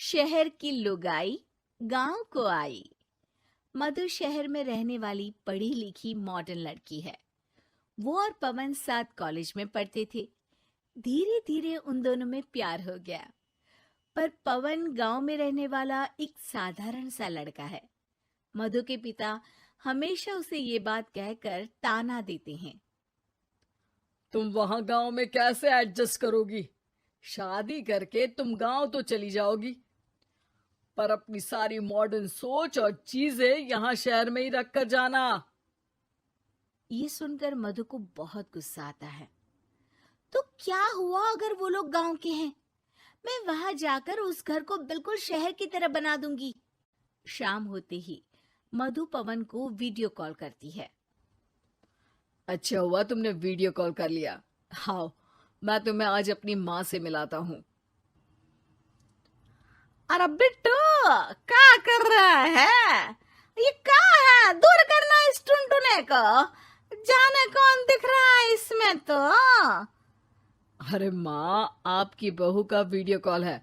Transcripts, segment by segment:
शहर की लुगाई गांव को आई। मधु शहर में रहने वाली पढ़ी लिखी मॉडर्न लड़की है। वो और पवन साथ कॉलेज में पढ़ते थे। धीरे धीरे उन दोनों में प्यार हो गया। पर पवन गांव में रहने वाला एक साधारण सा लड़का है। मधु के पिता हमेशा उसे ये बात कहकर ताना देते हैं। तुम वहां गांव में कैसे एडजस्ट करोगी? शादी करके तुम गांव तो चली जाओगी, पर अपनी सारी मॉडर्न सोच और चीजें यहाँ शहर में ही रख कर जाना। ये सुनकर मधु को बहुत गुस्सा आता है। तो क्या हुआ अगर वो लोग गांव के हैं? मैं वहां जाकर उस घर को बिल्कुल शहर की तरह बना दूंगी। शाम होते ही मधु पवन को वीडियो कॉल करती है। अच्छा हुआ तुमने वीडियो कॉल कर लिया। हाँ, मैं तुम्हें आज अपनी माँ से मिलाता हूँ। अरे बिट्टू, क्या कर रहा है? ये क्या है? दूर करना इस टुनटुने को। जाने कौन दिख रहा है इसमें तो। अरे माँ, आपकी बहू का वीडियो कॉल है।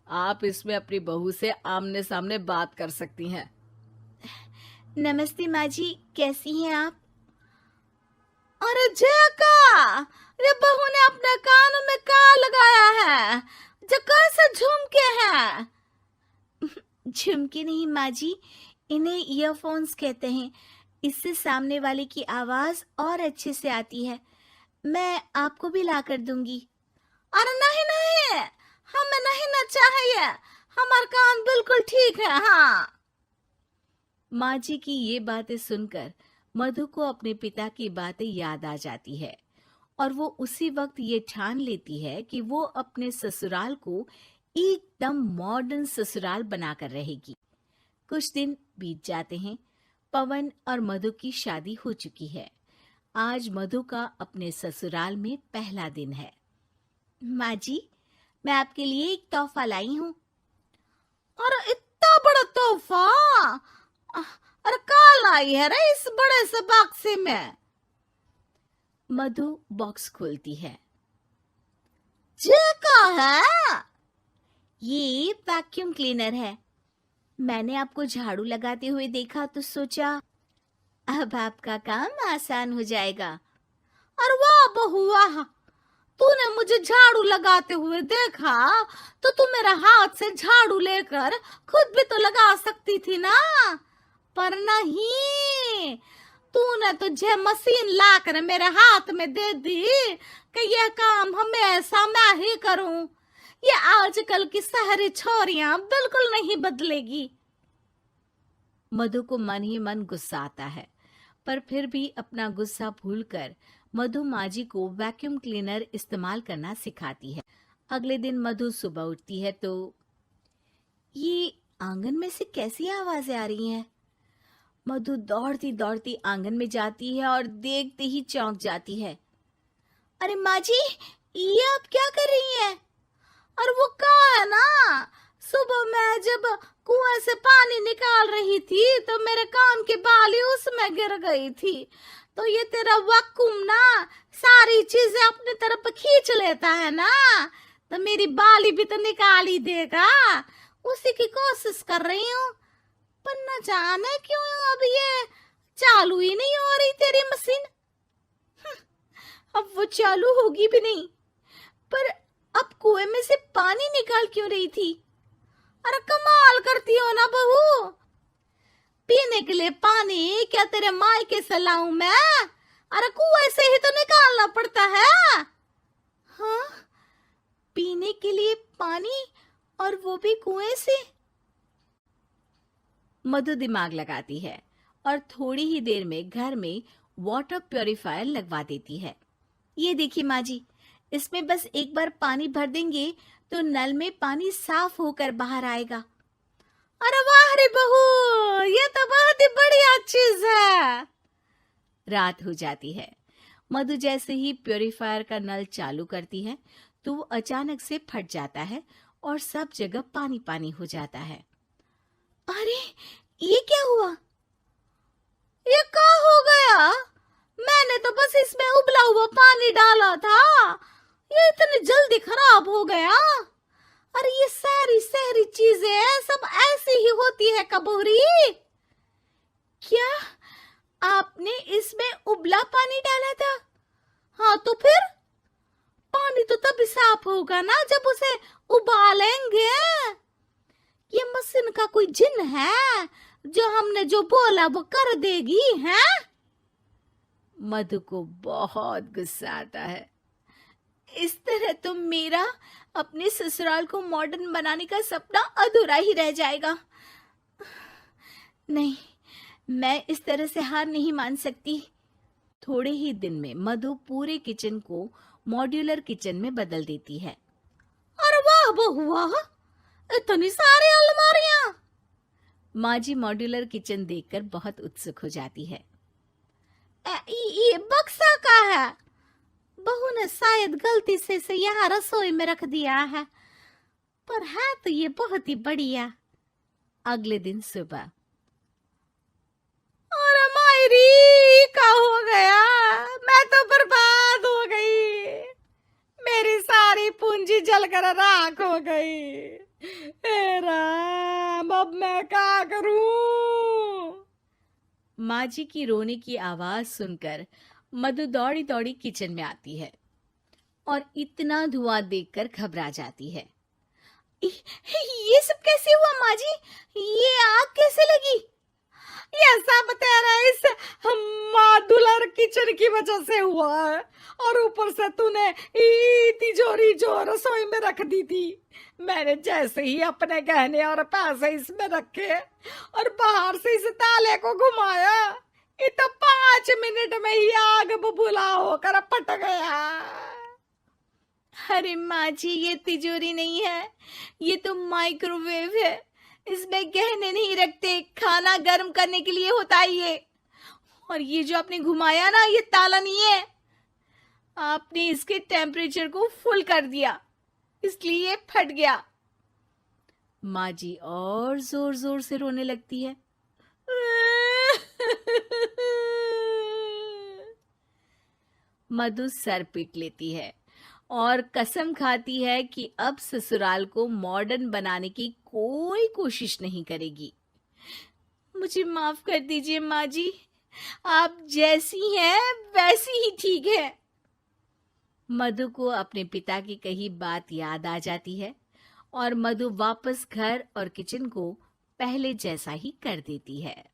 आप इसमें अपनी बहू से आमने सामने बात कर सकती हैं। नमस्ते माँ जी, कैसी हैं आप? अरे जका, ये बहू ने अपने कानों में क्या लगाया है? जो कैसे झुमके हैं? झुमके नहीं माँ जी, इन्हें ईयरफोन्स कहते हैं। इससे सामने वाले की आवाज और अच्छे से आती है। मैं आपको भी ला कर दूंगी। अरे नहीं नहीं, हमें नहीं ना चाहिए। हमारा कान बिल्कुल ठीक है। हाँ। माँ जी की ये बातें सुनकर मधु को अपने पिता की बातें याद आ जाती है और वो उसी वक्त ये ठान लेती है कि वो अपने ससुराल को एकदम मॉडर्न ससुराल बनाकर रहेगी। कुछ दिन बीत जाते हैं। पवन और मधु की शादी हो चुकी है। आज मधु का अपने ससुराल में पहला दिन है। माँ जी, मैं आपके लिए एक तोहफा लाई हूँ। अरे इतना बड़ा तोहफा! अरे क्या लाई है रे इस बड़े से बक्से में? मधु बॉक्स खोलती है। ये क्या है? ये वैक्यूम क्लीनर है। मैंने आपको झाड़ू लगाते हुए देखा तो सोचा अब आपका काम आसान हो जाएगा। अरे वाह बहू वाह, तूने मुझे झाड़ू लगाते हुए देखा तो तू मेरा हाथ से झाड़ू लेकर खुद भी तो लगा सकती थी ना। पर नहीं, तूने तुझे मशीन लाकर मेरे हाथ में दे दी कि यह काम हमेशा मैं ही करूं। ये आजकल की शहरी छोरियां बिल्कुल नहीं बदलेगी। मधु को मन ही मन गुस्सा आता है, पर फिर भी अपना गुस्सा भूलकर मधु माजी को वैक्यूम क्लीनर इस्तेमाल करना सिखाती है। अगले दिन मधु सुबह उठती है तो ये आंगन में से कैसी आवाजें आ रही हैं? मधु दौड़ती दौड़ती आंगन में जाती है और देखते ही चौंक जाती है। अरे माँ जी, ये आप क्या कर रही हैं? और वो कहा है ना, सुबह मैं जब कुएं से पानी निकाल रही थी तो मेरे कान की बाली उसमें गिर गई थी। तो ये तेरा वैक्यूम ना सारी चीजें अपनी तरफ खींच लेता है ना, तो मेरी बाली भी तो निकाल ही देगा। उसी की कोशिश कर रही हूँ, पर न जाने क्यों अब ये चालू ही नहीं हो रही तेरी मशीन। अब वो चालू होगी भी नहीं। पर अब कुएं में से पानी निकाल क्यों रही थी? अरे कमाल करती हो ना बहू। पीने के लिए पानी क्या तेरे मायके से लाऊं मैं? अरे कुएं से ही तो निकालना पड़ता है। हाँ, पीने के लिए पानी, और वो भी कुएं से। मधु दिमाग लगाती है और थोड़ी ही देर में घर में वाटर प्यूरिफायर लगवा देती है। ये देखिए माँ जी, इसमें बस एक बार पानी भर देंगे तो नल में पानी साफ होकर बाहर आएगा। अरे वाह रे बहू, ये तो बहुत ही बढ़िया चीज है। रात हो जाती है। मधु जैसे ही प्यूरिफायर का नल चालू करती है तो वो अचानक से फट जाता है और सब जगह पानी पानी हो जाता है। अरे ये क्या हुआ? ये क्या हो गया? मैंने तो बस इसमें उबला हुआ पानी डाला था, ये इतनी जल्दी खराब हो गया। अरे ये सारी शहरी चीजें सब ऐसी ही होती है कबूरी। क्या आपने इसमें उबला पानी डाला था? हाँ तो फिर पानी तो तभी साफ होगा ना जब उसे उबालेंगे। ये मशीन का कोई जिन है जो हमने जो बोला वो कर देगी है? मधु को बहुत गुस्सा आता है। इस तरह तो मेरा अपने ससुराल को मॉडर्न बनाने का सपना अधूरा ही रह जाएगा। नहीं, मैं इस तरह से हार नहीं मान सकती। थोड़े ही दिन में मधु पूरे किचन को मॉड्यूलर किचन में बदल देती है। अरे वाह बहुआ, इतनी सारी अलमारियां! माँ जी मॉड्यूलर किचन देखकर बहुत उत्सुक हो जाती है। ये बक्सा का है। बहू ने शायद गलती से इसे यहाँ रसोई में रख दिया है, पर है तो ये बहुत ही बढ़िया। अगले दिन सुबह, अरे मायरी क्या हो गया? मैं तो बर्बाद हो गई। मेरी सारी पूंजी जलकर राख हो गई। हे राम, अब मैं क्या करूं? माँ जी की रोने की आवाज सुनकर मधु दौड़ी दौड़ी किचन में आती है और इतना धुआं देखकर घबरा जाती है। ये सब कैसे हुआ माँ जी? ये आग कैसे लगी? ये सब तेरा इस मॉड्यूलर किचन की वजह से हुआ है, और ऊपर से तूने तिजोरी जो रसोई में रख दी थी, मैंने जैसे ही अपने गहने और पैसे इसमें रखे और बाहर से इस ताले को घुमाया, ये तो 5 मिनट में ही आग बबूला होकर फट गया। अरे माँ जी, ये तिजोरी नहीं है, ये तो माइक्रोवेव है। इसमें गहने नहीं रखते, खाना गर्म करने के लिए होता है ये। और ये जो आपने घुमाया ना, ये ताला नहीं है, आपने इसके टेम्परेचर को फुल कर दिया, इसलिए ये फट गया। माँ जी और जोर जोर से रोने लगती है। मधु सर पीट लेती है और कसम खाती है कि अब ससुराल को मॉडर्न बनाने की कोई कोशिश नहीं करेगी। मुझे माफ कर दीजिए माँ जी, आप जैसी हैं वैसी ही ठीक है। मधु को अपने पिता की कही बात याद आ जाती है और मधु वापस घर और किचन को पहले जैसा ही कर देती है।